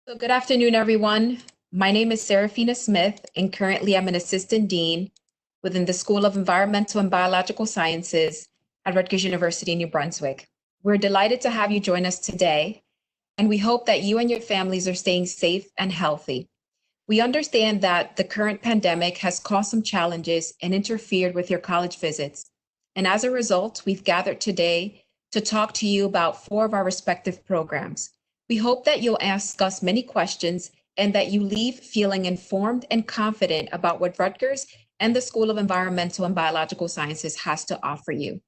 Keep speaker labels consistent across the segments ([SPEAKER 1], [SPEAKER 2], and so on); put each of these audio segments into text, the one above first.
[SPEAKER 1] So good afternoon, everyone. My name is Serafina Smith, and currently I'm an assistant dean within the School of Environmental and Biological Sciences at Rutgers University in New Brunswick. We're delighted to have you join us today, and we hope that you and your families are staying safe and healthy. We understand that the current pandemic has caused some challenges and interfered with your college visits. And as a result, we've gathered today to talk to you about 4 of our respective programs. We hope that you'll ask us many questions and that you leave feeling informed and confident about what Rutgers and the School of Environmental and Biological Sciences has to offer you.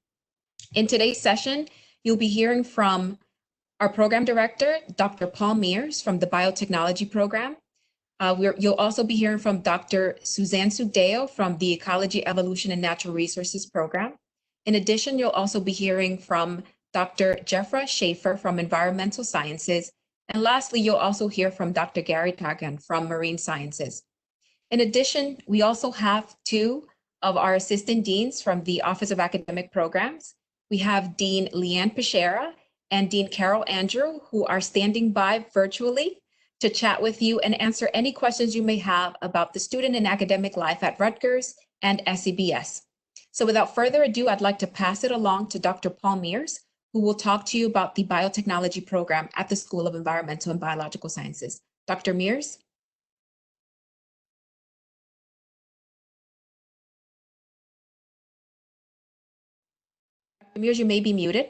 [SPEAKER 1] In today's session, you'll be hearing from our program director, Dr. Paul Mears from the Biotechnology program. You'll also be hearing from Dr. Suzanne Sugdeo from the Ecology, Evolution, and Natural Resources program. In addition, you'll also be hearing from Dr. Jeffra Schaefer from Environmental Sciences. And lastly, you'll also hear from Dr. Gary Targan from Marine Sciences. In addition, we also have 2 of our assistant deans from the Office of Academic Programs. We have Dean Leanne Pichera and Dean Carol Andrew, who are standing by virtually to chat with you and answer any questions you may have about the student and academic life at Rutgers and SEBS. So without further ado, I'd like to pass it along to Dr. Paul Mears, who will talk to you about the biotechnology program at the School of Environmental and Biological Sciences. Dr. Mears? Dr. Mears, you may be muted.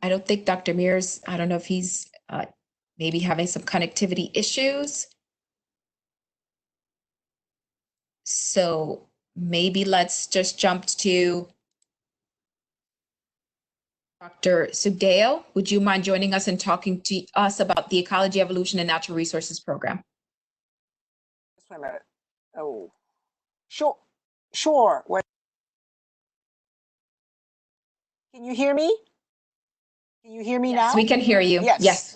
[SPEAKER 1] I don't think Dr. Mears, I don't know if he's maybe having some connectivity issues. So maybe let's just jump to Dr. Sugdeo. Would you mind joining us and talking to us about the Ecology, Evolution, and Natural Resources program?
[SPEAKER 2] Just wait a minute. Oh, sure. Wait. Can you hear me? Can you hear me now?
[SPEAKER 1] Yes, we can hear you. Yes.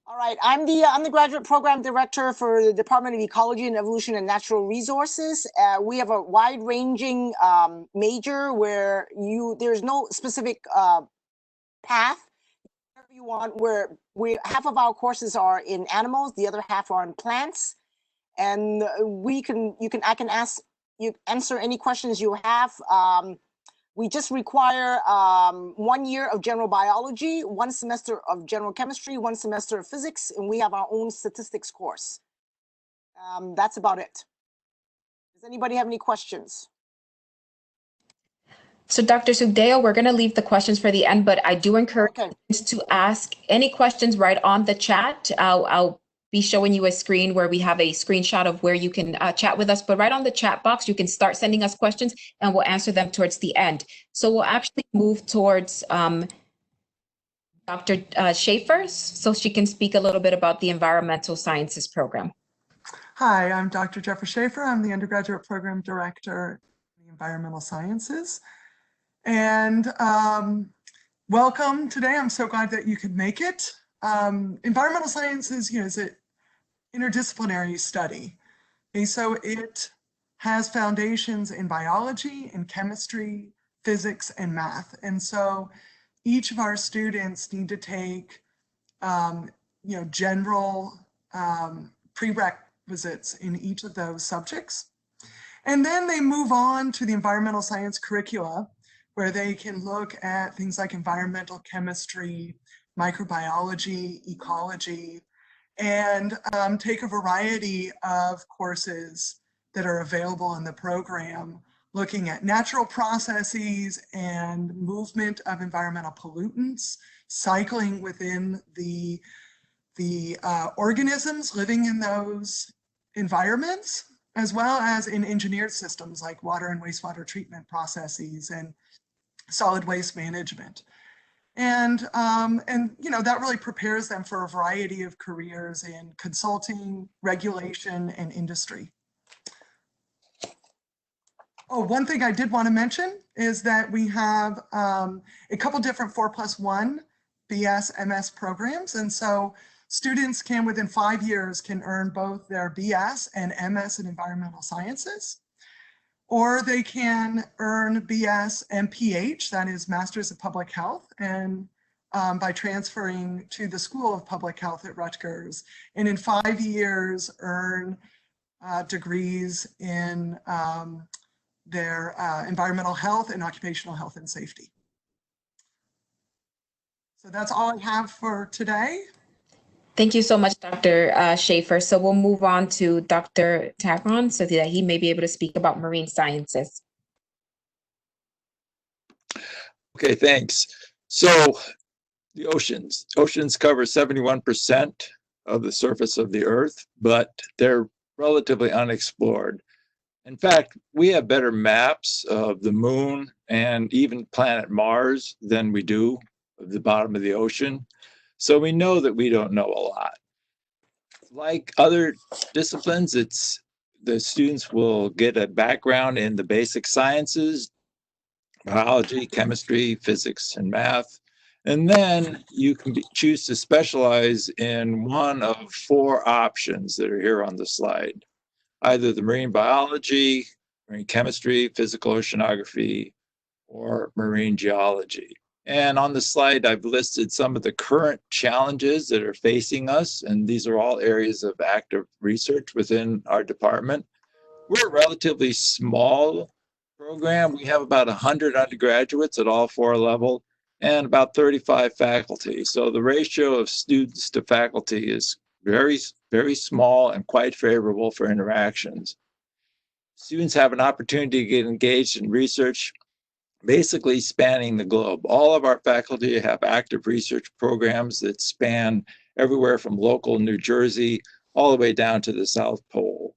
[SPEAKER 2] All right. I'm the undergraduate program director for the Department of Ecology and Evolution and Natural Resources. We have a wide-ranging major where there's no specific path. Whatever you want. Where half of our courses are in animals, the other half are in plants, and I can answer any questions you have. We just require 1 year of general biology, 1 semester of general chemistry, 1 semester of physics, and we have our own statistics course. That's about it. Does anybody have any questions?
[SPEAKER 1] So Dr. Sugdeo, we're going to leave the questions for the end, but I do encourage you to ask any questions right on the chat. I'll be showing you a screen where we have a screenshot of where you can chat with us, but right on the chat box, you can start sending us questions and we'll answer them towards the end. So we'll actually move towards Dr. Schaefer, so she can speak a little bit about the Environmental Sciences program.
[SPEAKER 3] Hi, I'm Dr. Jeffra Schaefer. I'm the undergraduate program director in the Environmental Sciences. And welcome today. I'm so glad that you could make it. Environmental sciences, is an interdisciplinary study. Okay, so it has foundations in biology, in chemistry, physics, and math. And so each of our students need to take, general prerequisites in each of those subjects. And then they move on to the environmental science curricula, where they can look at things like environmental chemistry, microbiology, ecology, and take a variety of courses that are available in the program, looking at natural processes and movement of environmental pollutants, cycling within the organisms living in those environments, as well as in engineered systems like water and wastewater treatment processes and solid waste management. And that really prepares them for a variety of careers in consulting, regulation, and industry. Oh, one thing I did want to mention is that we have a couple different 4+1 BS MS programs. And so Students can, within 5 years, can earn both their BS and MS in environmental sciences, or they can earn BS and PH, that is Masters of Public Health, and by transferring to the School of Public Health at Rutgers, and in 5 years earn degrees in their environmental health and occupational health and safety. So that's all I have for today.
[SPEAKER 1] Thank you so much, Dr. Schaefer. So we'll move on to Dr. Tagron so that he may be able to speak about marine sciences.
[SPEAKER 4] Okay, thanks. So the oceans cover 71% of the surface of the Earth, but they're relatively unexplored. In fact, we have better maps of the moon and even planet Mars than we do of the bottom of the ocean. So we know that we don't know a lot. Like other disciplines, the students will get a background in the basic sciences, biology, chemistry, physics, and math. And then you can choose to specialize in one of 4 options that are here on the slide. Either the marine biology, marine chemistry, physical oceanography, or marine geology. And on the slide, I've listed some of the current challenges that are facing us, and these are all areas of active research within our department. We're a relatively small program. We have about 100 undergraduates at all 4 levels and about 35 faculty. So the ratio of students to faculty is very, very small and quite favorable for interactions. Students have an opportunity to get engaged in research basically spanning the globe. All of our faculty have active research programs that span everywhere from local New Jersey all the way down to the South Pole.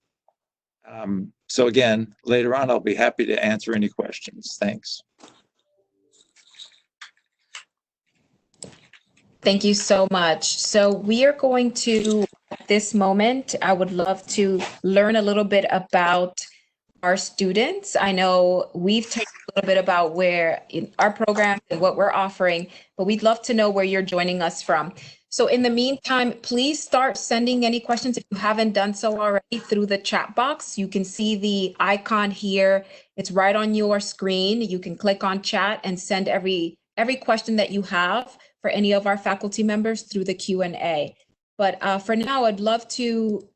[SPEAKER 4] So again, later on, I'll be happy to answer any questions. Thanks.
[SPEAKER 1] Thank you so much. So we are going to, at this moment, I would love to learn a little bit about our students. I know we've talked a little bit about where in our program and what we're offering, but we'd love to know where you're joining us from. So in the meantime, please start sending any questions if you haven't done so already through the chat box. You can see the icon here. It's right on your screen. You can click on chat and send every question that you have for any of our faculty members through the Q&A. But for now, I would love to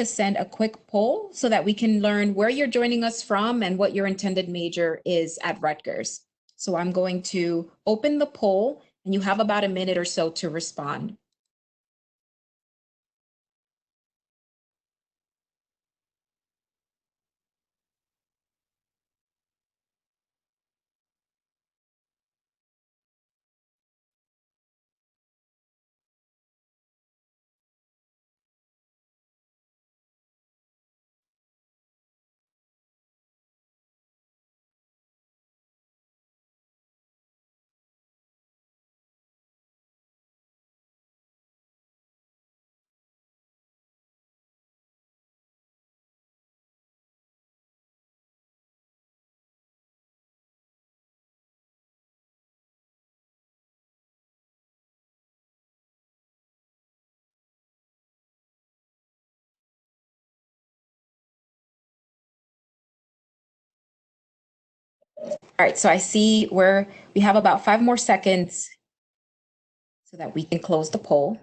[SPEAKER 1] send a quick poll so that we can learn where you're joining us from and what your intended major is at Rutgers. So I'm going to open the poll, and you have about a minute or so to respond. All right, so I see where we have about 5 more seconds so that we can close the poll.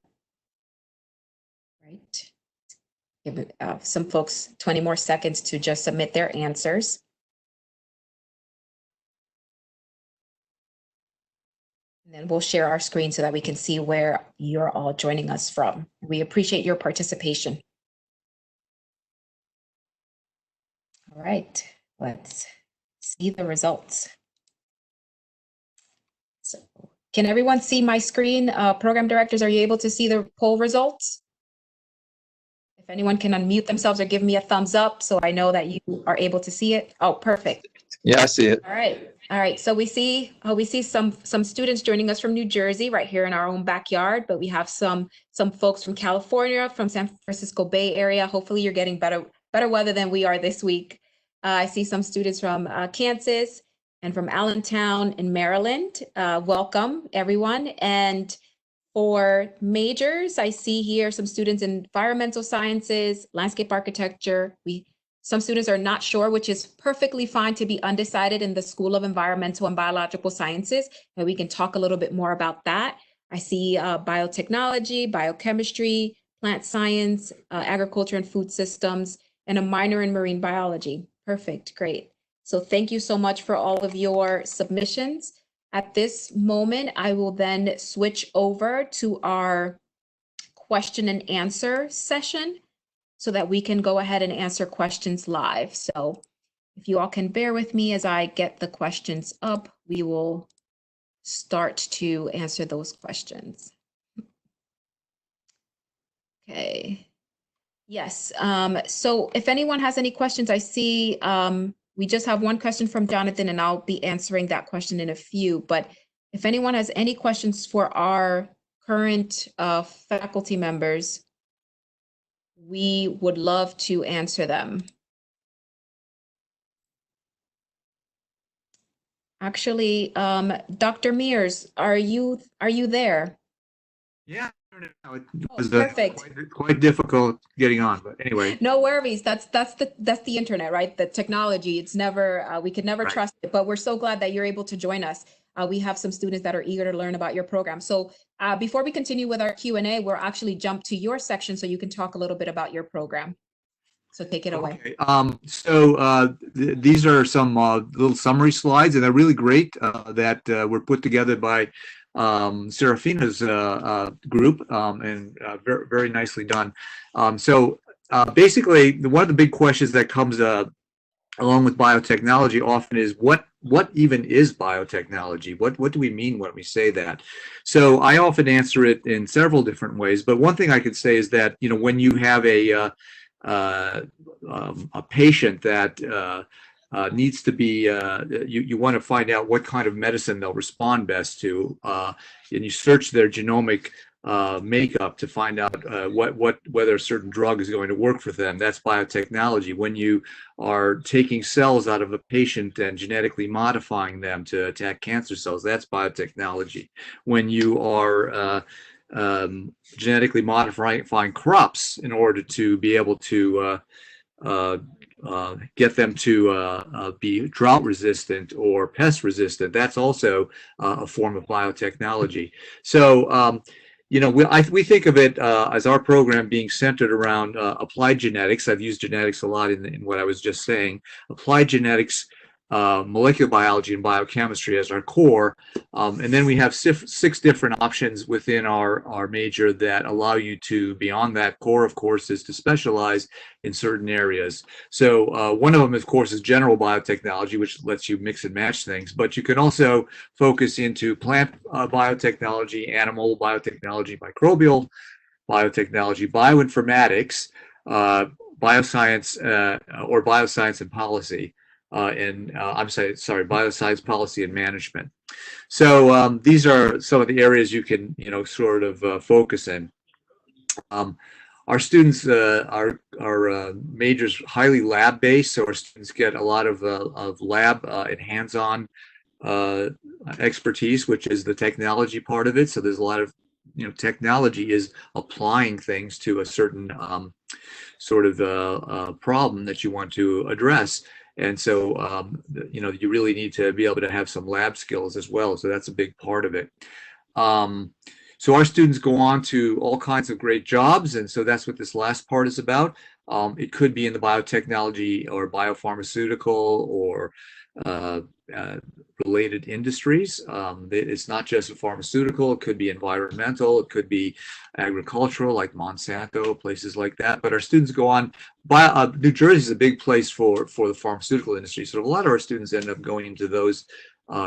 [SPEAKER 1] Right. Give some folks 20 more seconds to just submit their answers. And then we'll share our screen so that we can see where you're all joining us from. We appreciate your participation. All right, let's see the results. So, can everyone see my screen? Program directors, are you able to see the poll results? If anyone can unmute themselves or give me a thumbs up so I know that you are able to see it. Oh, perfect.
[SPEAKER 4] Yeah, I see it.
[SPEAKER 1] All right. So we see some students joining us from New Jersey right here in our own backyard, but we have some folks from California, from San Francisco Bay Area. Hopefully you're getting better weather than we are this week. I see some students from Kansas and from Allentown in Maryland. Welcome everyone. And For majors, I see here some students in environmental sciences, landscape architecture. Some students are not sure, which is perfectly fine to be undecided in the School of Environmental and Biological Sciences, and we can talk a little bit more about that. I see biotechnology, biochemistry, plant science, agriculture and food systems, and a minor in marine biology. Perfect, great. So thank you so much for all of your submissions. At this moment, I will then switch over to our question and answer session so that we can go ahead and answer questions live. So if you all can bear with me as I get the questions up, we will start to answer those questions. Okay. Yes. So if anyone has any questions, I see we just have one question from Jonathan, and I'll be answering that question in a few. But if anyone has any questions for our current faculty members, we would love to answer them. Actually, Dr. Mears, are you there?
[SPEAKER 5] Yeah, it
[SPEAKER 1] Oh,
[SPEAKER 5] was
[SPEAKER 1] perfect.
[SPEAKER 5] quite difficult getting on, but anyway.
[SPEAKER 1] No worries. That's the internet, right? The technology. It's never we could never
[SPEAKER 5] Right.
[SPEAKER 1] trust it. But we're so glad that you're able to join us. We have some students that are eager to learn about your program. So before we continue with our Q&A, we'll actually jump to your section so you can talk a little bit about your program. So take it away.
[SPEAKER 5] Okay. These are some little summary slides, and they're really great that were put together by Serafina's group, and very, very nicely done. Basically, one of the big questions that comes along with biotechnology often is what even is biotechnology? What do we mean when we say that? So I often answer it in several different ways, but one thing I could say is that, you know, when you have a patient that needs to be, you want to find out what kind of medicine they'll respond best to, and you search their genomic makeup to find out whether a certain drug is going to work for them. That's biotechnology. When you are taking cells out of a patient and genetically modifying them to attack cancer cells, that's biotechnology. When you are genetically modifying crops in order to be able to get them to be drought resistant or pest resistant, that's also a form of biotechnology. So you know, we think of it as our program being centered around applied genetics. I've used genetics a lot in what I was just saying. Applied genetics, molecular biology, and biochemistry as our core. And then we have six different options within our major that allow you to, beyond that core of courses, to specialize in certain areas. So one of them, of course, is general biotechnology, which lets you mix and match things. But you can also focus into plant biotechnology, animal biotechnology, microbial biotechnology, bioinformatics, bioscience, or bioscience and policy. I'm sorry, bioscience policy and management. So these are some of the areas you can, you know, sort of focus in. Our students, our majors highly lab-based, so our students get a lot of lab and hands-on expertise, which is the technology part of it. So there's a lot of, you know, technology is applying things to a certain sort of problem that you want to address. And so, you know, you really need to be able to have some lab skills as well. So that's a big part of it. So our students go on to all kinds of great jobs. And so that's what this last part is about. It could be in the biotechnology or biopharmaceutical or related industries. It's not just pharmaceutical, it could be environmental, it could be agricultural, like Monsanto, places like that. But our students go on. New Jersey is a big place for the pharmaceutical industry, so a lot of our students end up going into those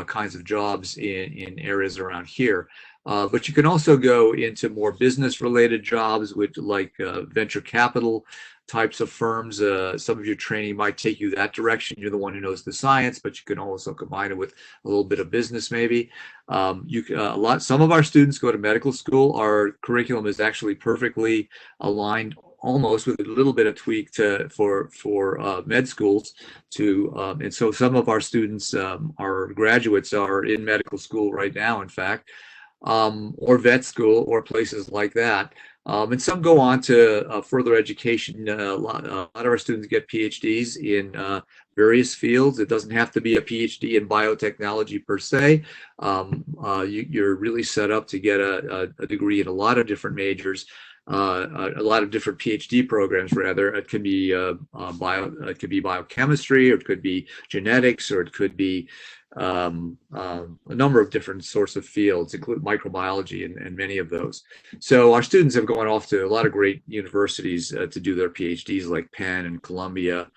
[SPEAKER 5] kinds of jobs in areas around here. But you can also go into more business-related jobs, with like venture capital types of firms. Some of your training might take you that direction. You're the one who knows the science, but you can also combine it with a little bit of business, maybe. Some of our students go to medical school. Our curriculum is actually perfectly aligned, almost with a little bit of tweak for med schools and so some of our students, our graduates, are in medical school right now, in fact. or vet school or places like that. And some go on to further education. A lot of our students get PhDs in various fields. It doesn't have to be a PhD in biotechnology per se. You're really set up to get a degree in a lot of different majors, a lot of different PhD programs. Rather, it could be it could be biochemistry, or it could be genetics, or it could be a number of different sorts of fields, including microbiology and many of those. So our students have gone off to a lot of great universities to do their PhDs, like Penn and Columbia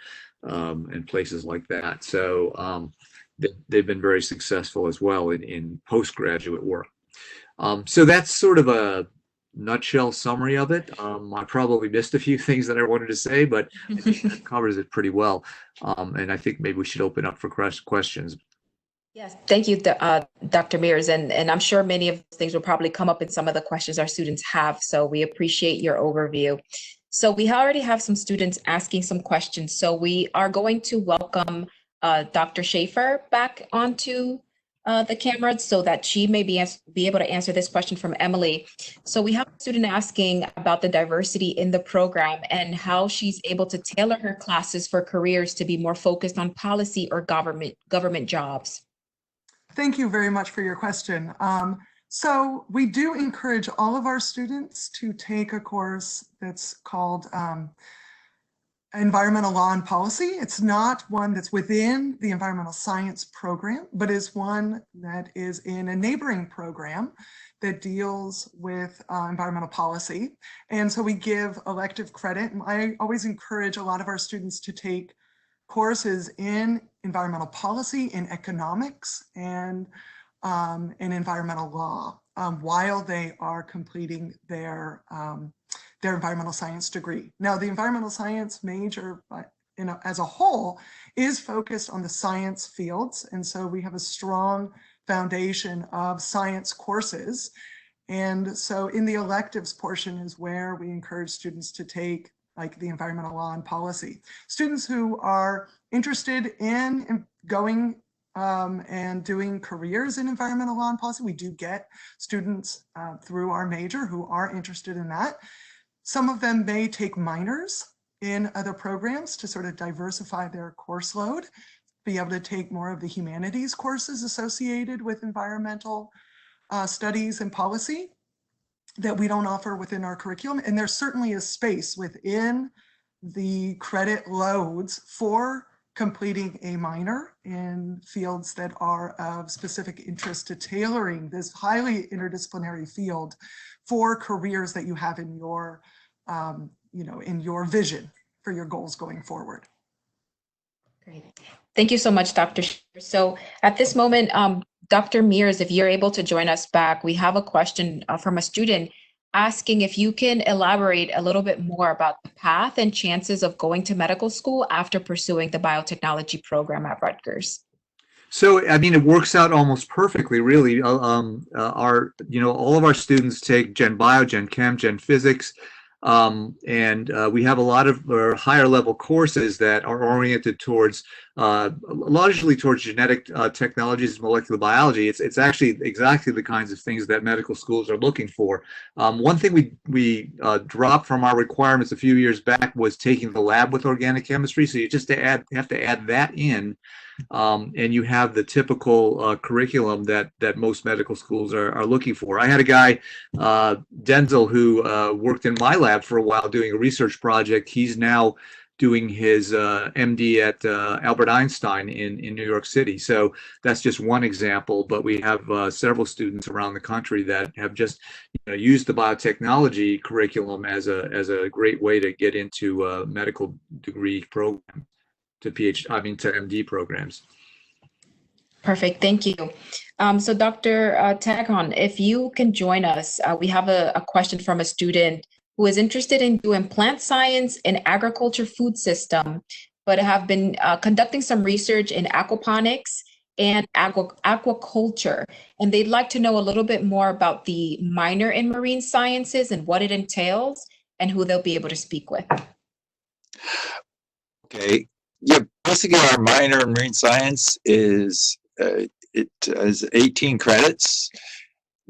[SPEAKER 5] and places like that. So they've been very successful as well in postgraduate work. So that's sort of a nutshell summary of it. I probably missed a few things that I wanted to say, but I think that covers it pretty well. And I think maybe we should open up for questions.
[SPEAKER 1] Yes, thank you, Dr. Mears. And I'm sure many of those things will probably come up in some of the questions our students have. So we appreciate your overview. So we already have some students asking some questions. So we are going to welcome Dr. Schaefer back onto the camera so that she may be able to answer this question from Emily. So we have a student asking about the diversity in the program and how she's able to tailor her classes for careers to be more focused on policy or government jobs.
[SPEAKER 3] Thank you very much for your question. So we do encourage all of our students to take a course that's called Environmental Law and Policy. It's not one that's within the environmental science program, but is one that is in a neighboring program that deals with environmental policy. And so we give elective credit. And I always encourage a lot of our students to take courses in environmental policy, in economics, and in environmental law while they are completing their environmental science degree. Now, the environmental science major as a whole is focused on the science fields. And so we have a strong foundation of science courses. And so in the electives portion is where we encourage students to take like the environmental law and policy. Students who are interested in going and doing careers in environmental law and policy, we do get students through our major who are interested in that. Some of them may take minors in other programs to sort of diversify their course load, be able to take more of the humanities courses associated with environmental studies and policy that we don't offer within our curriculum. And there certainly is space within the credit loads for completing a minor in fields that are of specific interest to tailoring this highly interdisciplinary field for careers that you have in your, in your vision for your goals going forward.
[SPEAKER 1] Great. Thank you so much, Dr. So at this moment, Dr. Mears, if you're able to join us back, we have a question from a student asking if you can elaborate a little bit more about the path and chances of going to medical school after pursuing the biotechnology program at Rutgers.
[SPEAKER 5] So, I mean, it works out almost perfectly, really. All of our students take Gen Bio, Gen Chem, Gen Physics, and we have a lot of higher level courses that are oriented towards largely towards genetic technologies and molecular biology. It's actually exactly the kinds of things that medical schools are looking for. One thing we dropped from our requirements a few years back was taking the lab with organic chemistry. So you just have to add that in. And you have the typical curriculum that most medical schools are looking for. I had a guy, Denzel, who worked in my lab for a while doing a research project. He's now doing his MD at Albert Einstein in New York City. So that's just one example, but we have several students around the country that have just used the biotechnology curriculum as a great way to get into a medical degree program. To MD programs.
[SPEAKER 1] Perfect, thank you. So Dr. Taghon, if you can join us, we have a question from a student who is interested in doing plant science and agriculture food system, but have been conducting some research in aquaponics and aquaculture. And they'd like to know a little bit more about the minor in marine sciences and what it entails and who they'll be able to speak with.
[SPEAKER 4] Okay. Yeah, basically our minor in marine science is it is 18 credits.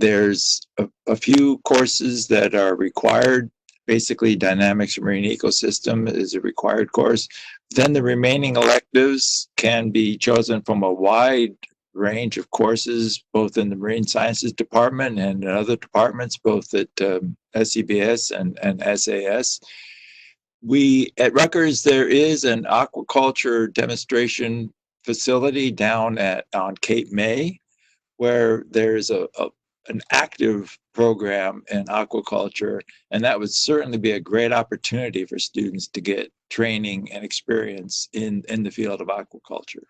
[SPEAKER 4] There's a few courses that are required. Basically, Dynamics of Marine Ecosystem is a required course. Then the remaining electives can be chosen from a wide range of courses, both in the Marine Sciences Department and in other departments, both at SEBS and SAS. At Rutgers, there is an aquaculture demonstration facility down on Cape May, where there's an active program in aquaculture, and that would certainly be a great opportunity for students to get training and experience in the field of aquaculture.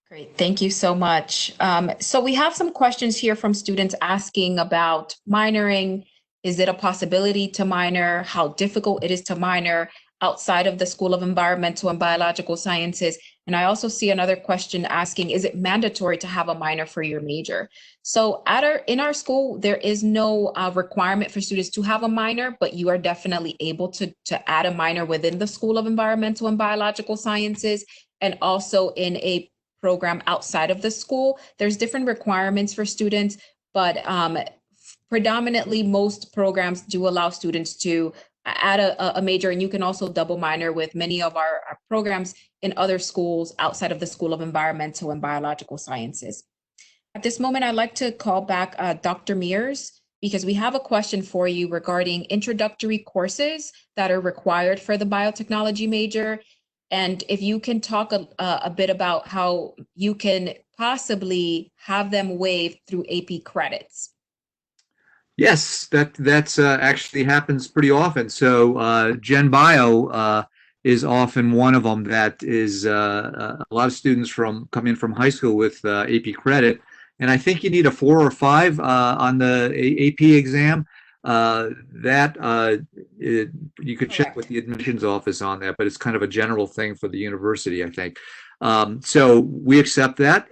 [SPEAKER 1] Great, thank you so much. So we have some questions here from students asking about minoring. Is it a possibility to minor? How difficult it is to minor outside of the School of Environmental and Biological Sciences? And I also see another question asking, is it mandatory to have a minor for your major? So in our school, there is no requirement for students to have a minor, but you are definitely able to add a minor within the School of Environmental and Biological Sciences, and also in a program outside of the school. There's different requirements for students, but predominantly most programs do allow students to add a major, and you can also double minor with many of our programs in other schools outside of the School of Environmental and Biological Sciences. At this moment, I'd like to call back Dr. Mears, because we have a question for you regarding introductory courses that are required for the biotechnology major. And if you can talk a bit about how you can possibly have them waived through AP credits.
[SPEAKER 5] Yes, that's actually happens pretty often. So Gen Bio is often one of them that is a lot of students come in from high school with AP credit, and I think you need a 4 or 5 on the AP exam. You could check with the admissions office on that, but it's kind of a general thing for the university, I think. So we accept that.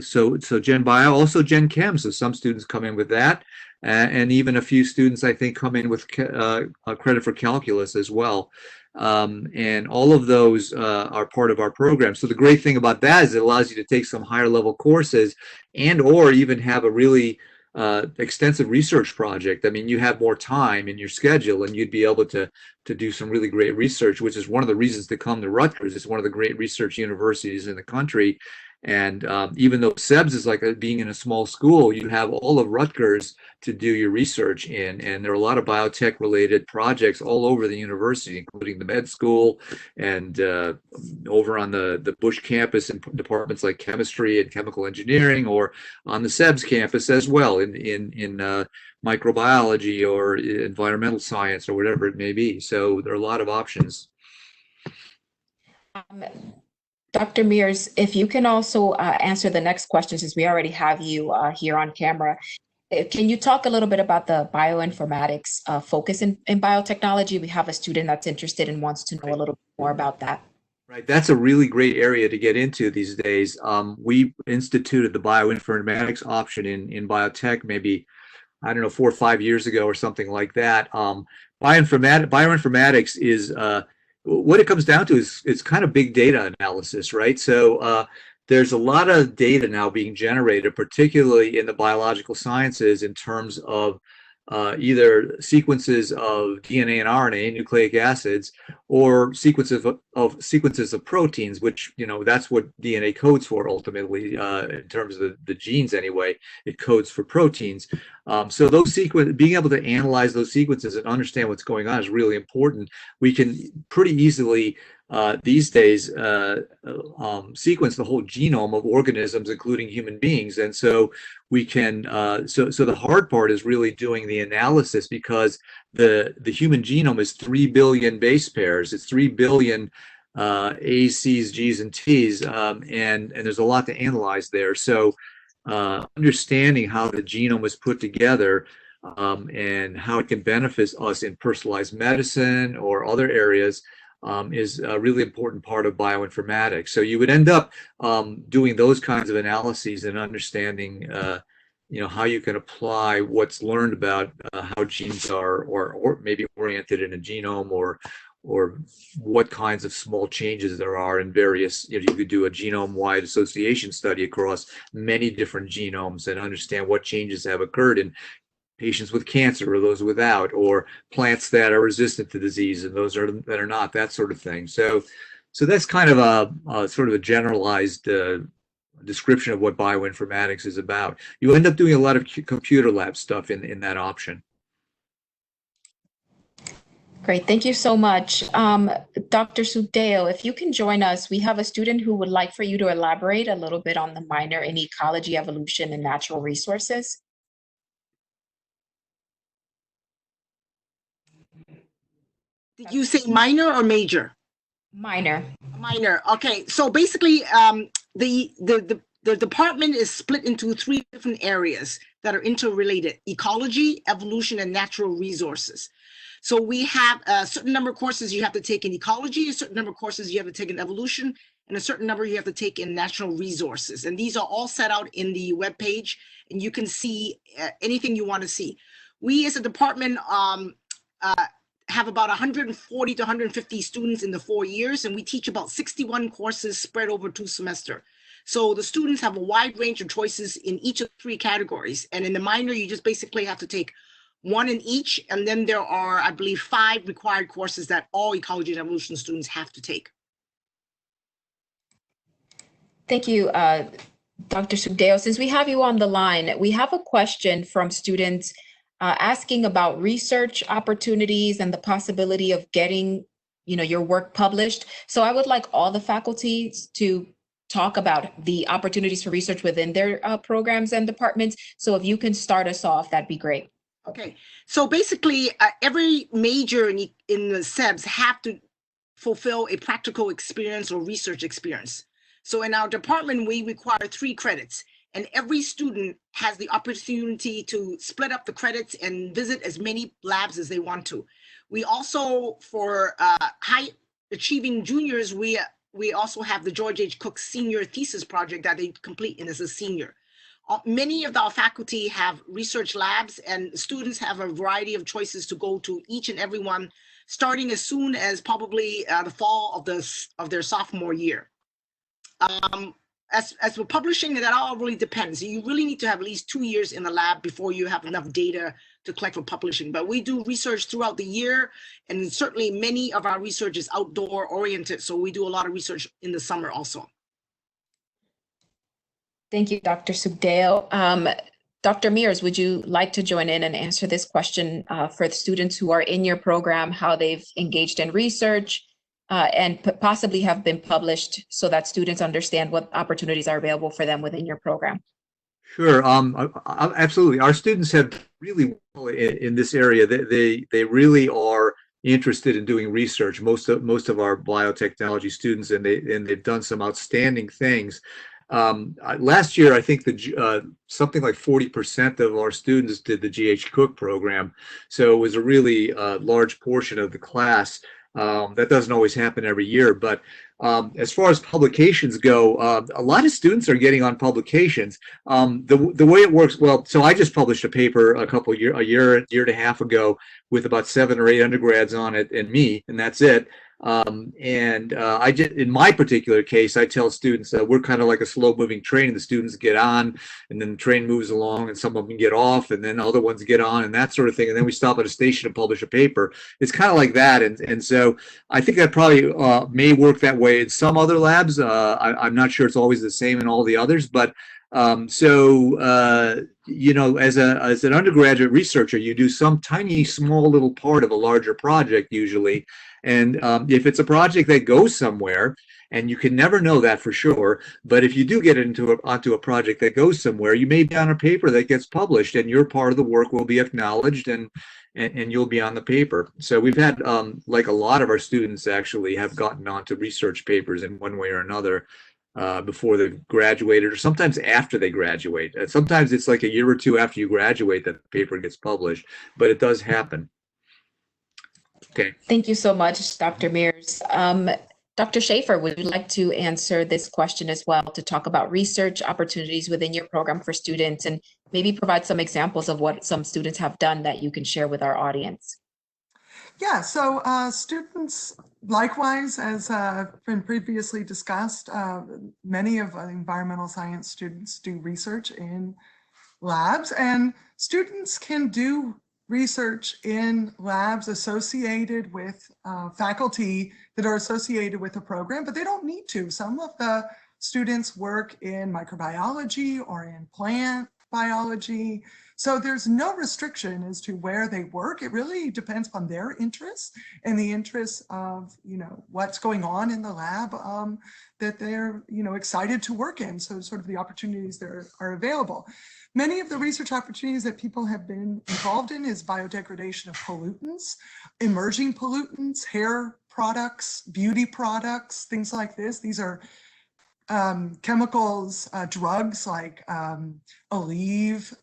[SPEAKER 5] So Gen Bio, also Gen Chem. So some students come in with that, and even a few students, I think, come in with credit for calculus as well. And all of those are part of our program. So the great thing about that is it allows you to take some higher level courses and or even have a really extensive research project. I mean, you have more time in your schedule and you'd be able to do some really great research, which is one of the reasons to come to Rutgers. It's one of the great research universities in the country. And even though SEBS is like being in a small school, you have all of Rutgers to do your research in. And there are a lot of biotech related projects all over the university, including the med school and over on the Bush campus in departments like chemistry and chemical engineering, or on the SEBS campus as well in microbiology or environmental science or whatever it may be. So there are a lot of options.
[SPEAKER 1] Dr. Mears, if you can also answer the next question, since we already have you here on camera. Can you talk a little bit about the bioinformatics focus in biotechnology? We have a student that's interested and wants to know a little bit more about that.
[SPEAKER 5] Right, that's a really great area to get into these days. We instituted the bioinformatics option in biotech maybe, I don't know, 4 or 5 years ago or something like that. Bioinformatics is what it comes down to is it's kind of big data analysis, right? So there's a lot of data now being generated, particularly in the biological sciences, in terms of either sequences of DNA and RNA, nucleic acids, or sequences of proteins, which, you know, that's what DNA codes for ultimately, in terms of the genes anyway. It codes for proteins. So those being able to analyze those sequences and understand what's going on is really important. We can pretty easily these days sequence the whole genome of organisms, including human beings. And so we can, so the hard part is really doing the analysis, because the human genome is 3 billion base pairs. It's 3 billion A's, C's, G's, and T's, and there's a lot to analyze there. So understanding how the genome is put together and how it can benefit us in personalized medicine or other areas is a really important part of bioinformatics. So you would end up doing those kinds of analyses and understanding, you know, how you can apply what's learned about how genes are or maybe oriented in a genome, or what kinds of small changes there are in various, you could do a genome-wide association study across many different genomes and understand what changes have occurred in patients with cancer or those without, or plants that are resistant to disease and those that are not, that sort of thing. So that's kind of a sort of a generalized description of what bioinformatics is about. You end up doing a lot of computer lab stuff in that option.
[SPEAKER 1] Great, thank you so much. Dr. Sudeo, if you can join us, we have a student who would like for you to elaborate a little bit on the minor in ecology, evolution, and natural resources.
[SPEAKER 2] Did you say minor or major?
[SPEAKER 1] Minor.
[SPEAKER 2] Minor. Okay. So basically, the department is split into 3 different areas that are interrelated: ecology, evolution, and natural resources. So we have a certain number of courses you have to take in ecology, a certain number of courses you have to take in evolution, and a certain number you have to take in natural resources. And these are all set out in the webpage, and you can see anything you want to see. We as a department have about 140 to 150 students in the 4 years, and we teach about 61 courses spread over 2 semesters. So the students have a wide range of choices in each of the 3 categories. And in the minor, you just basically have to take 1 in each. And then there are, I believe, 5 required courses that all ecology and evolution students have to take.
[SPEAKER 1] Thank you, Dr. Sudeo. Since we have you on the line, we have a question from students asking about research opportunities and the possibility of getting, your work published. So I would like all the faculty to talk about the opportunities for research within their programs and departments. So if you can start us off, that'd be great.
[SPEAKER 2] Okay, so basically every major in the SEBs have to fulfill a practical experience or research experience. So in our department, we require 3 credits. And every student has the opportunity to split up the credits and visit as many labs as they want to. We also, for high achieving juniors, we also have the George H. Cook Senior Thesis Project that they complete as a senior. Many of our faculty have research labs, and students have a variety of choices to go to each and every one, starting as soon as probably the fall of their sophomore year. As for publishing, that all really depends. You really need to have at least 2 years in the lab before you have enough data to collect for publishing. But we do research throughout the year, and certainly many of our research is outdoor oriented. So we do a lot of research in the summer also.
[SPEAKER 1] Thank you, Dr. Sudeo. Dr. Mears, would you like to join in and answer this question for the students who are in your program, how they've engaged in research and possibly have been published so that students understand what opportunities are available for them within your program?
[SPEAKER 5] Sure, absolutely. Our students have really well in this area. They really are interested in doing research. Most of our biotechnology students, and they've done some outstanding things. Last year, I think something like 40% of our students did the GH Cook program. So it was a really large portion of the class. That doesn't always happen every year, but as far as publications go, a lot of students are getting on publications. The way it works, well, so I just published a paper a year and a half ago with about 7 or 8 undergrads on it and me, and that's it. I just, in my particular case, I tell students that we're kind of like a slow-moving train. The students get on, and then the train moves along, and some of them get off, and then other ones get on, and that sort of thing. And then we stop at a station and publish a paper. It's kind of like that, and so I think that probably may work that way in some other labs. I'm not sure it's always the same in all the others, but you know, as an undergraduate researcher, you do some tiny, small little part of a larger project usually. And if it's a project that goes somewhere, and you can never know that for sure, but if you do get onto a project that goes somewhere, you may be on a paper that gets published, and your part of the work will be acknowledged, and you'll be on the paper. So we've had, like a lot of our students actually have gotten onto research papers in one way or another before they graduated, or sometimes after they graduate. Sometimes it's like a year or 2 after you graduate that the paper gets published, but it does happen. Okay.
[SPEAKER 1] Thank you so much, Dr. Mears. Dr. Schaefer, would you like to answer this question as well, to talk about research opportunities within your program for students, and maybe provide some examples of what some students have done that you can share with our audience?
[SPEAKER 3] Yeah, so students, likewise, as been previously discussed, many of environmental science students do research in labs, and students can do research in labs associated with faculty that are associated with the program, but they don't need to. Some of the students work in microbiology or in plant biology. So there's no restriction as to where they work. It really depends on their interests and the interests of, what's going on in the lab that they're, excited to work in. So sort of the opportunities that are available. Many of the research opportunities that people have been involved in is biodegradation of pollutants, emerging pollutants, hair products, beauty products, things like this. These are chemicals, drugs like Aleve,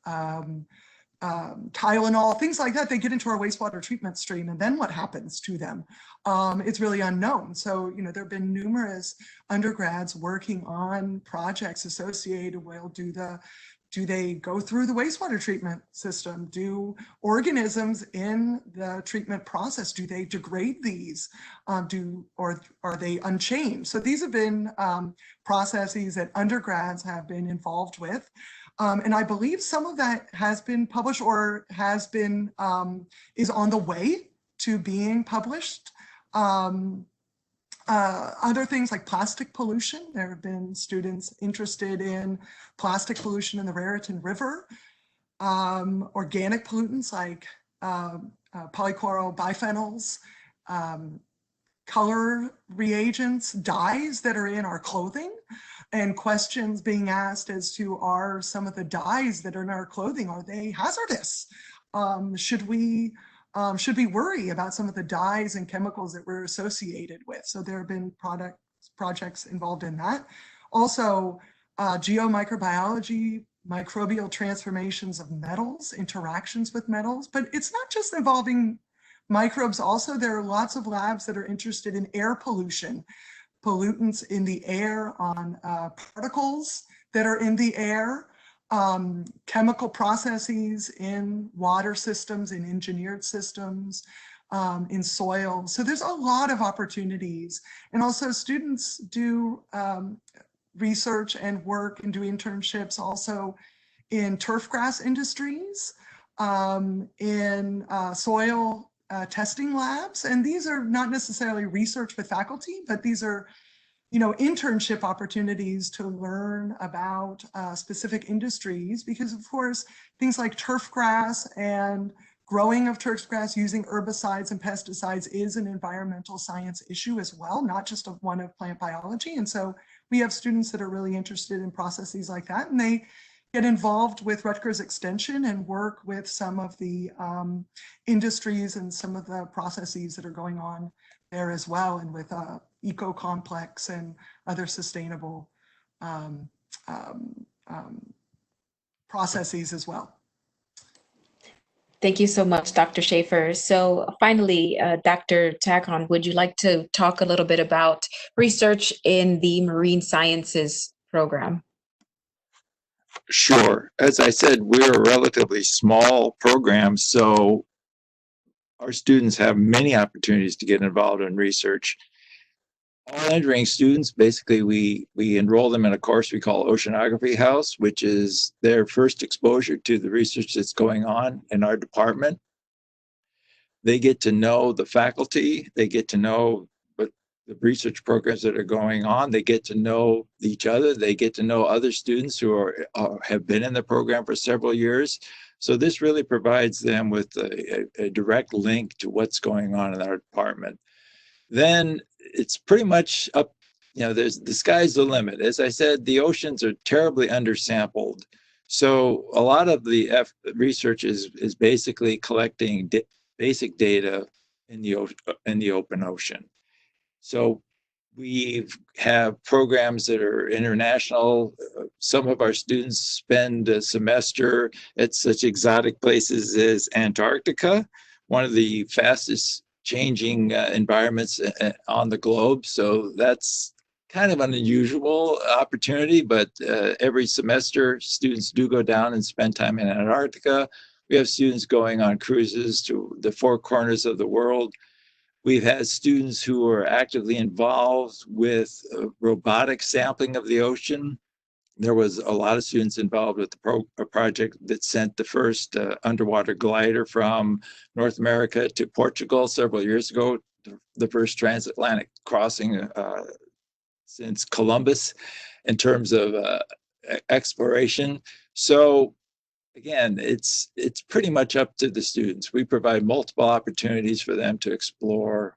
[SPEAKER 3] Tylenol, things like that. They get into our wastewater treatment stream, and then what happens to them? It's really unknown. So, there have been numerous undergrads working on projects associated with do they go through the wastewater treatment system? Do organisms in the treatment process, do they degrade these? Or are they unchanged? So these have been processes that undergrads have been involved with. And I believe some of that has been published or has been, is on the way to being published. Other things like plastic pollution. There have been students interested in plastic pollution in the Raritan River, organic pollutants like polychlorobiphenyls, color reagents, dyes that are in our clothing, and questions being asked as to are some of the dyes that are in our clothing, are they hazardous? Should we worry about some of the dyes and chemicals that we're associated with? So there have been projects involved in that. Also, geomicrobiology, microbial transformations of metals, interactions with metals, but it's not just involving microbes. Also, there are lots of labs that are interested in air pollution, pollutants in the air on particles that are in the air, chemical processes in water systems, in engineered systems, in soil. So there's a lot of opportunities. And also students do research and work and do internships also in turf grass industries, in soil testing labs. And these are not necessarily research with faculty, but these are internship opportunities to learn about specific industries, because of course, things like turf grass and growing of turf grass using herbicides and pesticides is an environmental science issue as well, not just one of plant biology. And so we have students that are really interested in processes like that, and they get involved with Rutgers Extension and work with some of the industries and some of the processes that are going on there as well, and with eco-complex and other sustainable processes as well.
[SPEAKER 1] Thank you so much, Dr. Schaefer. So finally, Dr. Tacon, would you like to talk a little bit about research in the marine sciences program?
[SPEAKER 4] Sure. As I said, we're a relatively small program, so our students have many opportunities to get involved in research. All entering students, basically, we enroll them in a course we call Oceanography House, which is their first exposure to the research that's going on in our department. They get to know the faculty, they get to know what the research programs that are going on, they get to know each other, they get to know other students who have been in the program for several years. So this really provides them with a direct link to what's going on in our department. Then it's pretty much up, the sky's the limit. As I said, the oceans are terribly undersampled. So a lot of the research is basically collecting basic data in the open ocean. So we have programs that are international. Some of our students spend a semester at such exotic places as Antarctica, one of the fastest changing environments on the globe. So that's kind of an unusual opportunity, but every semester students do go down and spend time in Antarctica We have students going on cruises to the four corners of the world. We've had students who are actively involved with robotic sampling of the ocean. There was a lot of students involved with a project that sent the first underwater glider from North America to Portugal several years ago, the first transatlantic crossing since Columbus in terms of exploration. So again, it's pretty much up to the students. We provide multiple opportunities for them to explore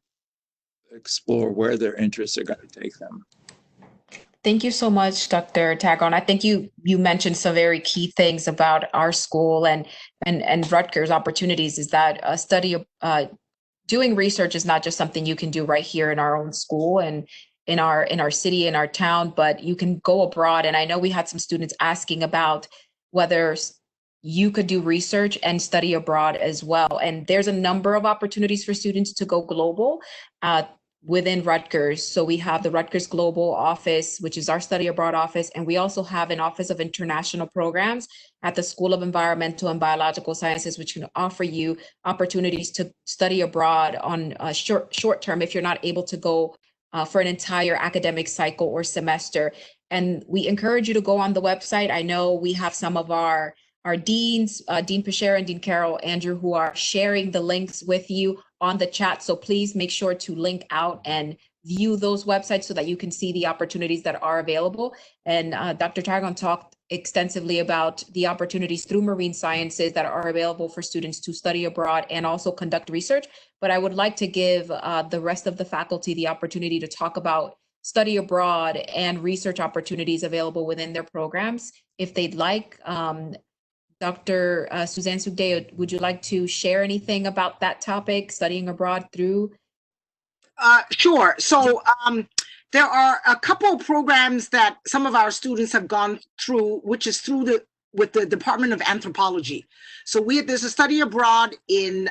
[SPEAKER 4] where their interests are going to take them.
[SPEAKER 1] Thank you so much, Dr. Tagon. I think you mentioned some very key things about our school and Rutgers opportunities. Is that a study doing research is not just something you can do right here in our own school and in our city, in our town, but you can go abroad. And I know we had some students asking about whether you could do research and study abroad as well. And there's a number of opportunities for students to go global within Rutgers. So we have the Rutgers Global Office, which is our study abroad office. And we also have an Office of International Programs at the School of Environmental and Biological Sciences, which can offer you opportunities to study abroad on a short term if you're not able to go for an entire academic cycle or semester. And we encourage you to go on the website. I know we have some of our deans, Dean Pashera and Dean Carroll Andrew, who are sharing the links with you on the chat. So please make sure to link out and view those websites so that you can see the opportunities that are available. And Dr. Tagon talked extensively about the opportunities through marine sciences that are available for students to study abroad and also conduct research. But I would like to give the rest of the faculty the opportunity to talk about study abroad and research opportunities available within their programs, if they'd like. Dr. Suzanne Sugde, would you like to share anything about that topic, studying abroad through?
[SPEAKER 2] Sure. So there are a couple of programs that some of our students have gone through, which is through with the Department of Anthropology. So there's a study abroad in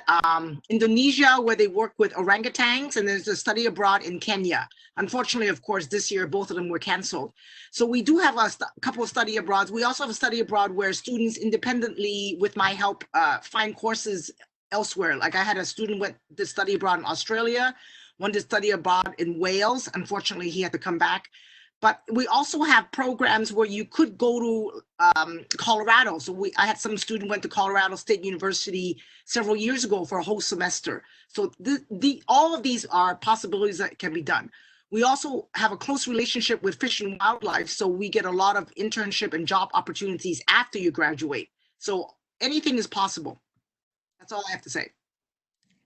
[SPEAKER 2] Indonesia where they work with orangutans, and there's a study abroad in Kenya. Unfortunately, of course, this year, both of them were canceled. So we do have a couple of study abroads. We also have a study abroad where students independently, with my help, find courses elsewhere. Like I had a student went to study abroad in Australia, one to study abroad in Wales. Unfortunately, he had to come back. But we also have programs where you could go to Colorado. So I had some student went to Colorado State University several years ago for a whole semester. So all of these are possibilities that can be done. We also have a close relationship with Fish and Wildlife. So we get a lot of internship and job opportunities after you graduate. So anything is possible. That's all I have to say.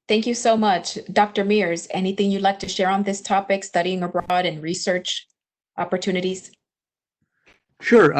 [SPEAKER 1] Thank you so much. Dr. Mears, anything you'd like to share on this topic, studying abroad and research opportunities?
[SPEAKER 5] Sure.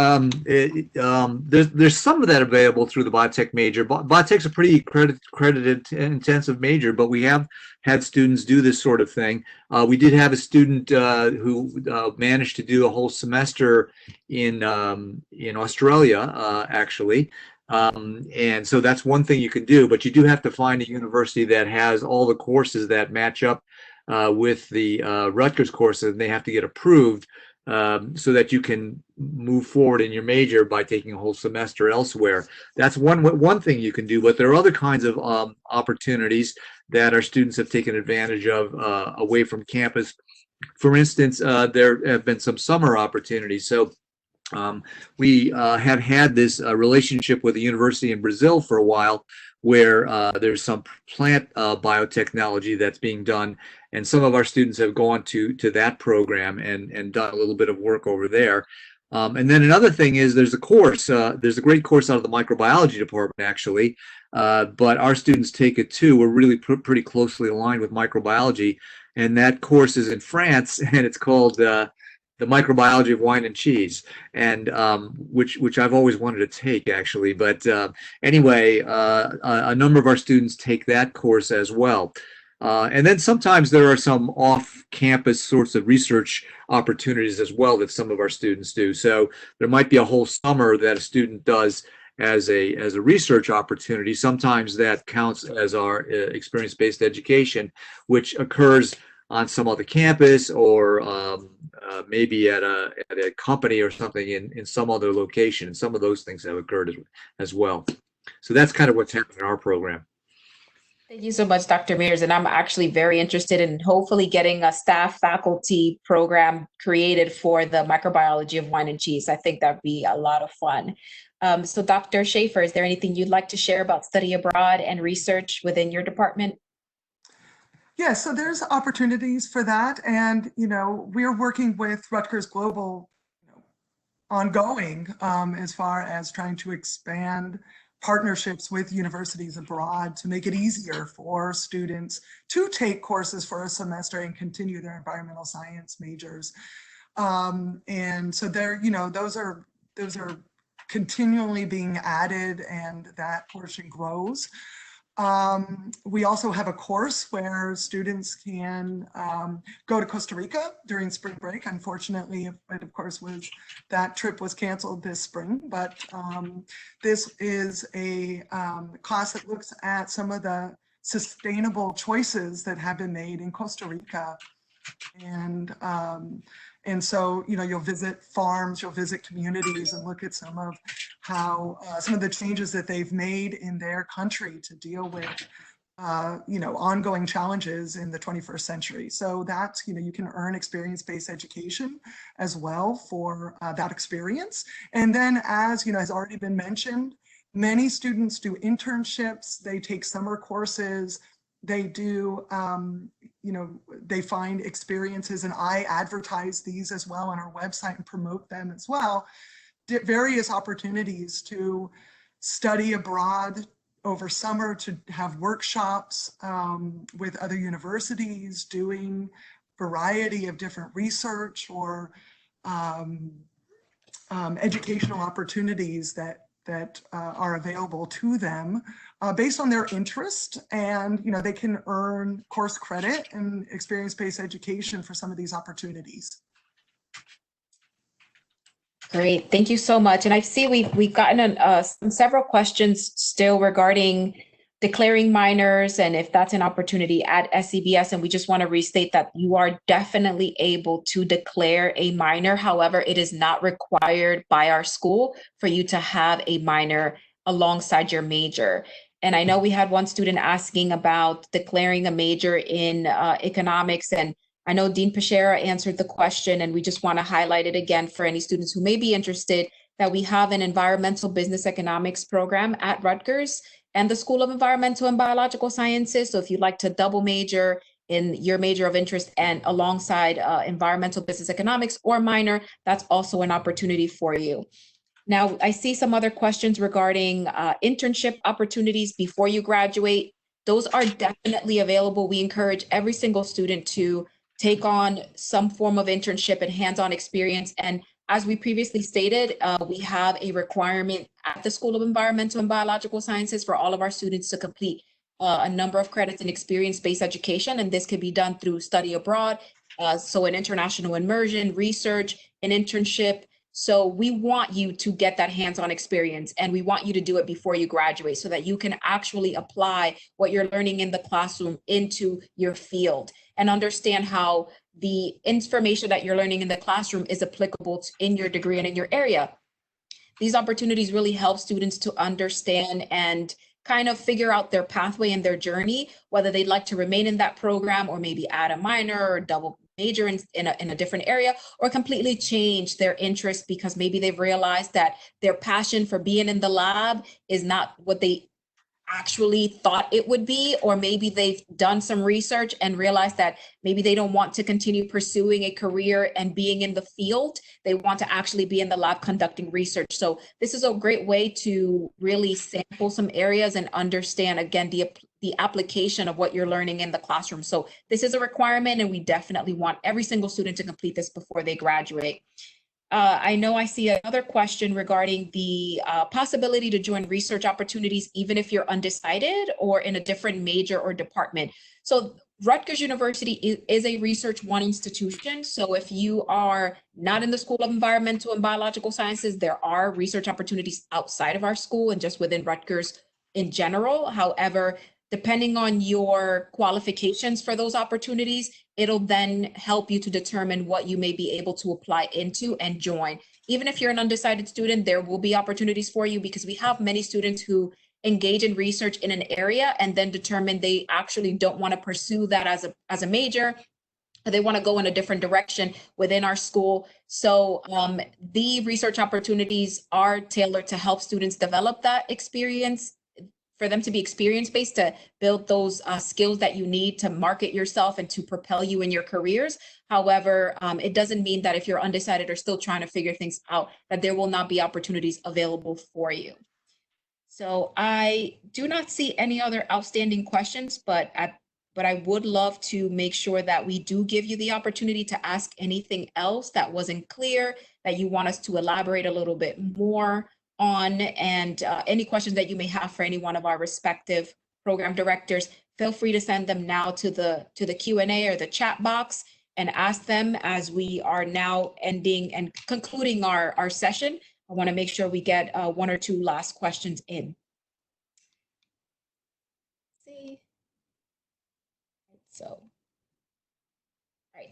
[SPEAKER 5] There's some of that available through the Biotech Major. Biotech's a pretty credited intensive major, but we have had students do this sort of thing. We did have a student who managed to do a whole semester in Australia, actually. And so that's one thing you can do, but you do have to find a university that has all the courses that match up with the Rutgers courses, and they have to get approved so that you can move forward in your major by taking a whole semester elsewhere. That's one thing you can do, but there are other kinds of opportunities that our students have taken advantage of away from campus. For instance, there have been some summer opportunities. So we have had this relationship with a university in Brazil for a while, where there's some plant biotechnology that's being done, and some of our students have gone to that program and done a little bit of work over there. And then another thing is there's a course, there's a great course out of the microbiology department, actually, but our students take it too. We're really pretty closely aligned with microbiology, and that course is in France, and it's called the microbiology of wine and cheese, and which I've always wanted to take, actually. But anyway, a number of our students take that course as well. And then sometimes there are some off-campus sorts of research opportunities as well that some of our students do. So there might be a whole summer that a student does as a research opportunity. Sometimes that counts as our experience-based education, which occurs on some other campus, or maybe at a company or something in some other location. And some of those things have occurred as well. So that's kind of what's happening in our program.
[SPEAKER 1] Thank you so much, Dr. Mears. And I'm actually very interested in hopefully getting a staff faculty program created for the microbiology of wine and cheese. I think that'd be a lot of fun. So Dr. Schaefer, is there anything you'd like to share about study abroad and research within your department?
[SPEAKER 3] Yeah, so there's opportunities for that. And, we're working with Rutgers Global ongoing as far as trying to expand partnerships with universities abroad to make it easier for students to take courses for a semester and continue their environmental science majors. And so those are continually being added, and that portion grows. We also have a course where students can go to Costa Rica during spring break. Unfortunately, it of course that trip was canceled this spring, but this is a class that looks at some of the sustainable choices that have been made in Costa Rica. And so, you'll visit farms, you'll visit communities and look at some of the changes that they've made in their country to deal with, ongoing challenges in the 21st century. So that's, you can earn experience-based education as well for that experience. And then, as, has already been mentioned, many students do internships, they take summer courses, they do, they find experiences, and I advertise these as well on our website and promote them as well. Various opportunities to study abroad over summer, to have workshops with other universities, doing variety of different research or educational opportunities that are available to them based on their interest. And they can earn course credit and experience-based education for some of these opportunities.
[SPEAKER 1] Great, thank you so much. And I see we've gotten several questions still regarding declaring minors and if that's an opportunity at SCBS. And we just want to restate that you are definitely able to declare a minor. However, it is not required by our school for you to have a minor alongside your major. And I know we had one student asking about declaring a major in economics, and I know Dean Pashera answered the question, and we just want to highlight it again for any students who may be interested that we have an environmental business economics program at Rutgers and the School of Environmental and Biological Sciences. So if you'd like to double major in your major of interest and alongside environmental business economics or minor, that's also an opportunity for you. Now, I see some other questions regarding internship opportunities before you graduate. Those are definitely available. We encourage every single student to take on some form of internship and hands-on experience. And as we previously stated, we have a requirement at the School of Environmental and Biological Sciences for all of our students to complete a number of credits in experience-based education. And this can be done through study abroad, so an international immersion, research, an internship. So we want you to get that hands-on experience, and we want you to do it before you graduate so that you can actually apply what you're learning in the classroom into your field and understand how the information that you're learning in the classroom is applicable in your degree and in your area. These opportunities really help students to understand and kind of figure out their pathway and their journey, whether they'd like to remain in that program or maybe add a minor or double major in a different area, or completely change their interest because maybe they've realized that their passion for being in the lab is not what they actually thought it would be, or maybe they've done some research and realized that maybe they don't want to continue pursuing a career and being in the field. They want to actually be in the lab conducting research. So this is a great way to really sample some areas and understand, again, the application of what you're learning in the classroom. So this is a requirement, and we definitely want every single student to complete this before they graduate. I know I see another question regarding the possibility to join research opportunities, even if you're undecided or in a different major or department. So Rutgers University is a Research One institution. So if you are not in the School of Environmental and Biological Sciences, there are research opportunities outside of our school and just within Rutgers in general. However, depending on your qualifications for those opportunities, it'll then help you to determine what you may be able to apply into and join. Even if you're an undecided student, there will be opportunities for you because we have many students who engage in research in an area and then determine they actually don't want to pursue that as a major, they want to go in a different direction within our school. So the research opportunities are tailored to help students develop that experience, for them to be experience-based, to build those skills that you need to market yourself and to propel you in your careers. However, it doesn't mean that if you're undecided or still trying to figure things out, that there will not be opportunities available for you. So I do not see any other outstanding questions, but I would love to make sure that we do give you the opportunity to ask anything else that wasn't clear, that you want us to elaborate a little bit more on, and any questions that you may have for any one of our respective program directors. Feel free to send them now to the Q&A or the chat box and ask them as we are now ending and concluding our session. I want to make sure we get one or two last questions in.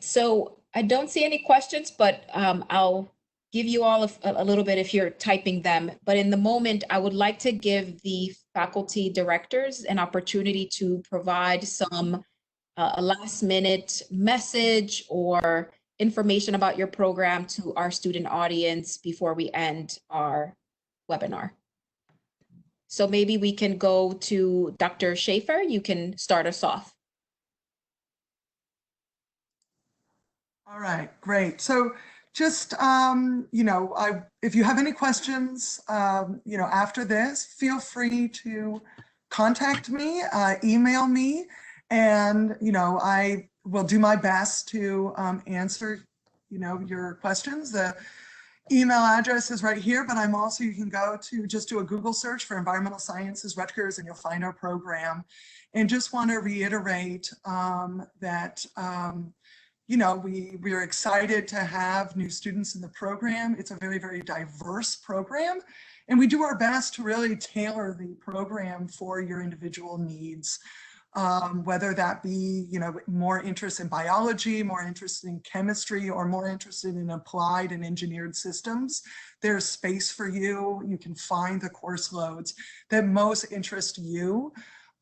[SPEAKER 1] So I don't see any questions, but I'll give you all a little bit if you're typing them. But in the moment, I would like to give the faculty directors an opportunity to provide some a last minute message or information about your program to our student audience before we end our webinar. So maybe we can go to Dr. Schaefer. You can start us off.
[SPEAKER 3] All right, great. So just, if you have any questions, after this, feel free to contact me, email me, and, I will do my best to answer, your questions. The email address is right here, but you can go to just do a Google search for Environmental Sciences Rutgers and you'll find our program. And just want to reiterate that we are excited to have new students in the program. It's a very, very diverse program, and we do our best to really tailor the program for your individual needs, whether that be, more interest in biology, more interest in chemistry, or more interested in applied and engineered systems. There's space for you. You can find the course loads that most interest you,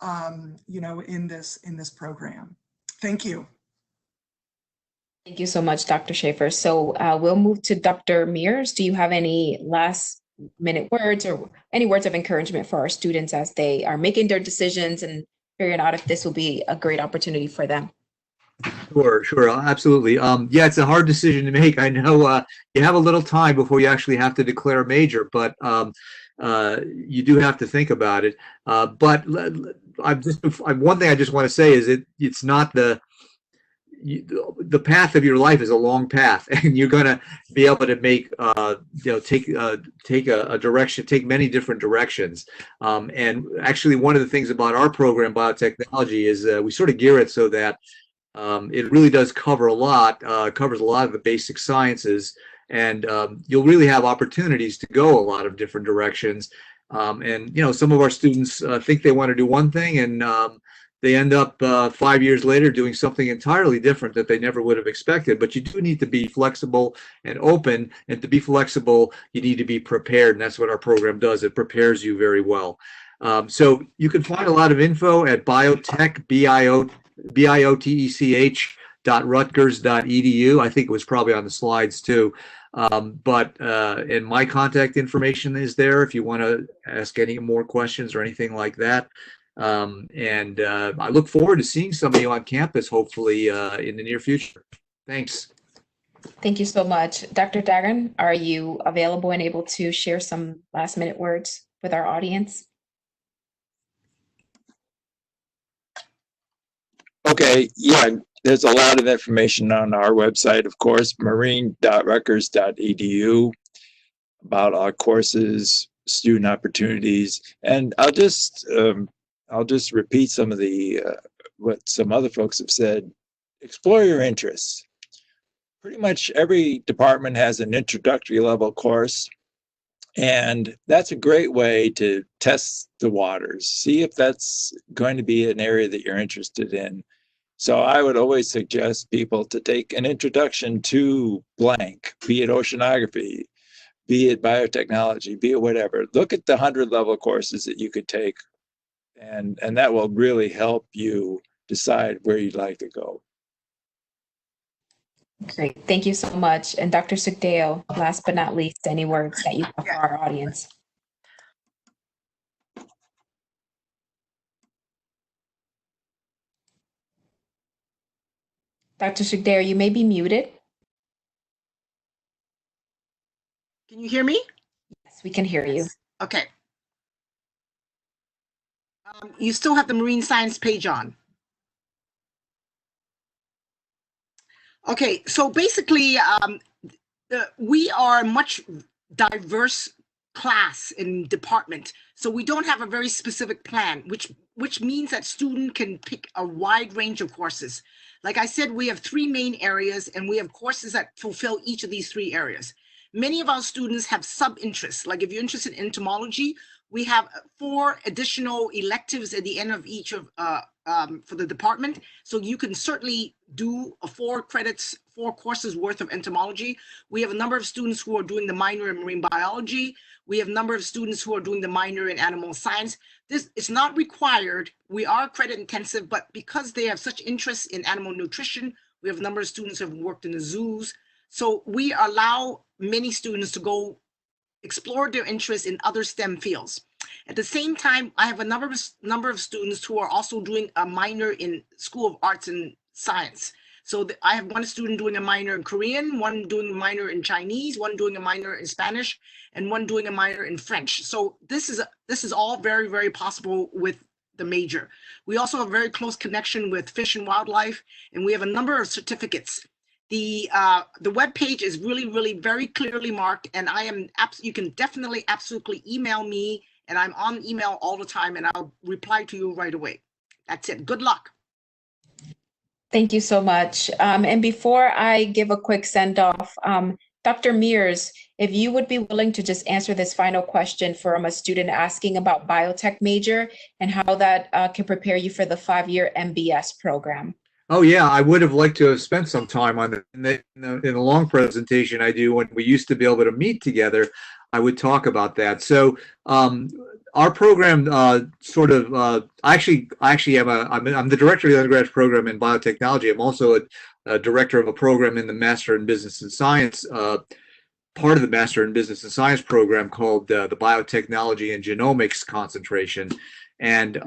[SPEAKER 3] in this program. Thank you.
[SPEAKER 1] Thank you so much, Dr. Schaefer. So we'll move to Dr. Mears. Do you have any last minute words or any words of encouragement for our students as they are making their decisions and figuring out if this will be a great opportunity for them?
[SPEAKER 5] Sure, absolutely. Yeah, it's a hard decision to make. I know you have a little time before you actually have to declare a major, but you do have to think about it. But one thing I just want to say is it's not the path of your life is a long path, and you're going to be able to make take a direction, take many different directions. And actually, one of the things about our program, Biotechnology, is we sort of gear it so that it really does cover a lot, covers a lot of the basic sciences, and you'll really have opportunities to go a lot of different directions. And some of our students think they want to do one thing, and they end up 5 years later doing something entirely different that they never would have expected. But you do need to be flexible and open, and to be flexible, you need to be prepared, and that's what our program does. It prepares you very well. So you can find a lot of info at biotech, biotech.rutgers.edu. I think it was probably on the slides too. And my contact information is there if you want to ask any more questions or anything like that. I look forward to seeing some of you on campus, hopefully in the near future. Thanks.
[SPEAKER 1] Thank you so much. Dr. Dagan, are you available and able to share some last minute words with our audience?
[SPEAKER 4] Okay, yeah, there's a lot of information on our website, of course, marine.rutgers.edu, about our courses, student opportunities, and I'll just repeat some of the what some other folks have said. Explore your interests. Pretty much every department has an introductory level course, and that's a great way to test the waters, see if that's going to be an area that you're interested in. So I would always suggest people to take an introduction to blank, be it oceanography, be it biotechnology, be it whatever. Look at the 100-level courses that you could take, and that will really help you decide where you'd like to go.
[SPEAKER 1] Great. Thank you so much. And Dr. Sugdeo, last but not least, any words that you have for our audience? Dr. Sugdeo, you may be muted.
[SPEAKER 2] Can you hear me?
[SPEAKER 1] Yes, we can hear you.
[SPEAKER 2] Okay. You still have the marine science page on. Okay, so basically, we are a much diverse class and department. So we don't have a very specific plan, which means that student can pick a wide range of courses. Like I said, we have 3 main areas, and we have courses that fulfill each of these 3 areas. Many of our students have sub-interests. Like if you're interested in entomology, we have 4 additional electives at the end of each of for the department. So you can certainly do a 4 credits, 4 courses worth of entomology. We have a number of students who are doing the minor in marine biology. We have a number of students who are doing the minor in animal science. This is not required. We are credit intensive, but because they have such interest in animal nutrition, we have a number of students who have worked in the zoos. So we allow many students to go explore their interest in other STEM fields. At the same time, I have a number of students who are also doing a minor in School of Arts and Science. So I have one student doing a minor in Korean, one doing a minor in Chinese, one doing a minor in Spanish, and one doing a minor in French. So this is all very, very possible with the major. We also have a very close connection with Fish and Wildlife, and we have a number of certificates. The web page is really, really very clearly marked, and you can definitely absolutely email me, and I'm on email all the time, and I'll reply to you right away. That's it. Good luck.
[SPEAKER 1] Thank you so much. And before I give a quick send off, Dr. Mears, if you would be willing to just answer this final question from a student asking about Biotech Major and how that can prepare you for the 5-year MBS program.
[SPEAKER 5] Oh yeah, I would have liked to have spent some time on it. In the long presentation I do when we used to be able to meet together, I would talk about that. So our program I'm the director of the undergraduate program in biotechnology. I'm also a director of a program in the Master in Business and Science, part of the Master in Business and Science program called the Biotechnology and Genomics concentration. And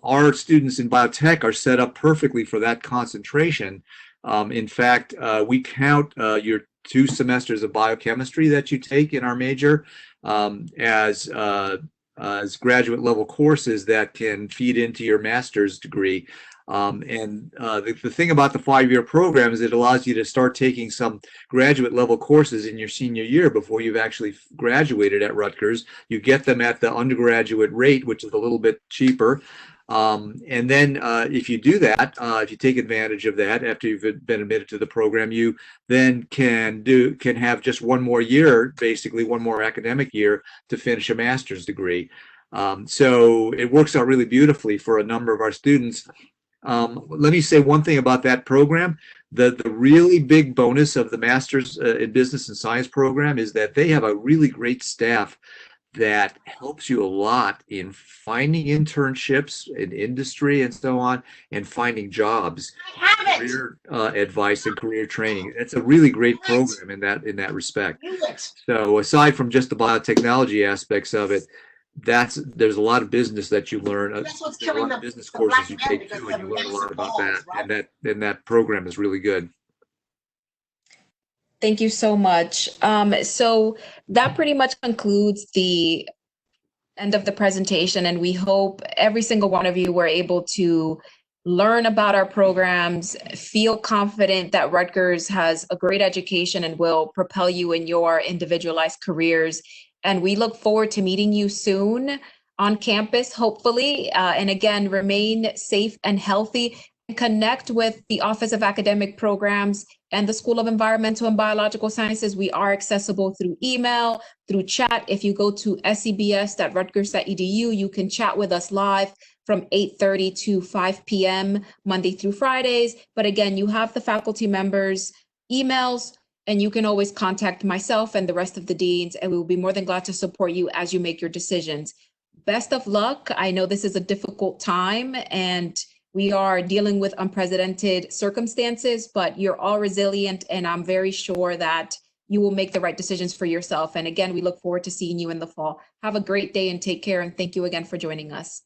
[SPEAKER 5] our students in biotech are set up perfectly for that concentration. In fact, we count your 2 semesters of biochemistry that you take in our major as graduate level courses that can feed into your master's degree. The thing about the 5-year program is it allows you to start taking some graduate level courses in your senior year before you've actually graduated at Rutgers. You get them at the undergraduate rate, which is a little bit cheaper. And then if you do that, if you take advantage of that after you've been admitted to the program, you then can have just 1 more year, basically 1 more academic year to finish a master's degree. So it works out really beautifully for a number of our students. Let me say one thing about that program. The really big bonus of the Master's in Business and Science program is that they have a really great staff that helps you a lot in finding internships in industry and so on, and finding jobs, career advice and career training. It's a really great program in that respect. So aside from just the biotechnology aspects of it, there's a lot of business that you learn. There's a lot of business courses you take too, and you learn a lot about that. And that program is really good.
[SPEAKER 1] Thank you so much. So that pretty much concludes the end of the presentation, and we hope every single one of you were able to learn about our programs, feel confident that Rutgers has a great education and will propel you in your individualized careers. And we look forward to meeting you soon on campus, hopefully. And again, remain safe and healthy. Connect with the Office of Academic Programs and the School of Environmental and Biological Sciences. We are accessible through email, through chat. If you go to sebs.rutgers.edu, you can chat with us live from 8:30 to 5 p.m. Monday through Fridays. But again, you have the faculty members' emails. And you can always contact myself and the rest of the deans, and we will be more than glad to support you as you make your decisions. Best of luck. I know this is a difficult time and we are dealing with unprecedented circumstances, but you're all resilient, and I'm very sure that you will make the right decisions for yourself. And again, we look forward to seeing you in the fall. Have a great day and take care. And thank you again for joining us.